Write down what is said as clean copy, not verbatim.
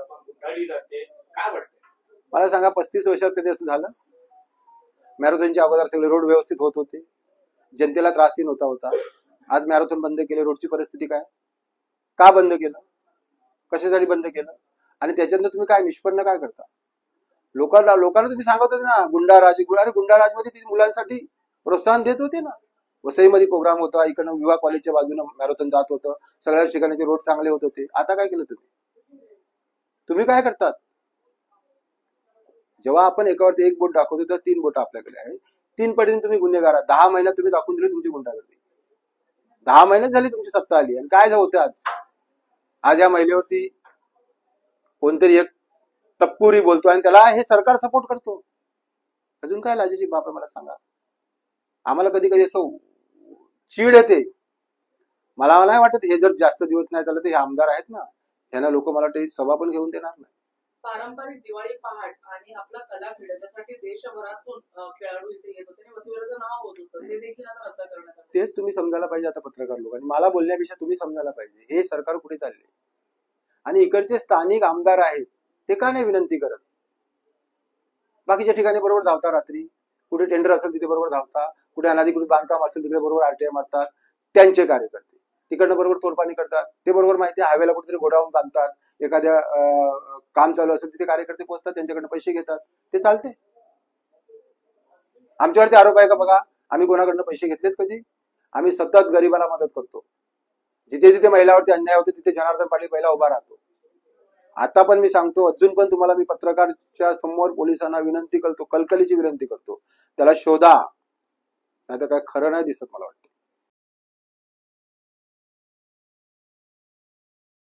गुंडाळली जाते, काय वाटतं? मला सांगा 35 वर्षात कधी असं झालं? मॅरेथॉनच्या अगोदर सगळे रोड व्यवस्थित होत होते, जनतेला त्रासही नव्हता होता. आज मॅरेथॉन बंद केले, रोडची परिस्थिती काय? का बंद केलं? कशासाठी बंद केलं? आणि त्याच्यानंतर तुम्ही काय निष्पन्न काय करता? लोकांना तुम्ही सांगत होते ना गुंडाराज. अरे गुंडाराज मध्ये ती मुलांसाठी प्रोत्साहन देत होते ना. वसईमध्ये प्रोग्राम होता, इकडनं विवाह कॉलेजच्या बाजूने मॅरेथॉन जात होतं, सगळ्या ठिकाणी रोड चांगले होत होते. आता काय केलं तुम्ही काय करतात? जेव्हा आपण एकावरती एक बोट दाखवतो तेव्हा 3 बोट आपल्याकडे आहे. 3 पटीने तुम्ही गुन्हेगार आहात. 10 महिन्यात तुम्ही दाखवून दिली तुमची गुंडागर्दी. 10 महिन्यात झाली तुमची सत्ता आली आणि काय होतं आज या महिलेवरती कोणतरी एक टप्पुरी बोलतो आणि त्याला हे सरकार सपोर्ट करतो. अजून काय लाजेची बाप आहे मला सांगा? आम्हाला कधी कधी असं चीड येते. मला नाही वाटत हे जर जास्त दिवस नाही झालं तर हे आमदार आहेत ना, यांना लोक मला वाटतं सभा पण घेऊन देणार नाही. पारंपरिक दिवाळी पहाट आणि आपला कला खेळण्यासाठी देशभरातून खेळाडू इथे येत होते आणि वसुलीचं नाव होत होतं, ते देखील आता रद्द करण्यात आलं. तेच तुम्ही समजायला पाहिजे आता पत्रकार लोकांनी. मला बोलण्यापेक्षा तुम्ही समजायला पाहिजे हे सरकार कुठे चालले. आणि इकडचे स्थानिक आमदार आहेत ते का नाही विनंती करत? बाकीच्या ठिकाणी बरोबर धावता, रात्री कुठे टेंडर असेल तिथे बरोबर धावता, कुठे अनाधिकृत बांधकाम असेल तिकडे बरोबर आरटीआय मारतात. त्यांचे कार्यकर्ते तिकडनं बरोबर तोडपाणी करतात. ते बरोबर माहिती हायवेला कुठेतरी गोडाऊन बांधतात, एखाद्या काम चालू असेल तिथे कार्यकर्ते पोहोचतात, त्यांच्याकडनं पैसे घेतात. ते चालते. आमच्यावरती आरोप आहे का बघा? आम्ही कोणाकडनं पैसे घेतलेत कधी? आम्ही सतत गरिबाला मदत करतो. जिथे जिथे महिलावरती अन्याय होते तिथे जनार्दन पाटील पहिला उभा राहतो. आता पण मी सांगतो, अजून पण तुम्हाला मी पत्रकारच्या समोर पोलिसांना विनंती करतो, कलकलीची विनंती करतो, त्याला शोधा, नाही तर काय खरं नाही दिसत मला वाटतं.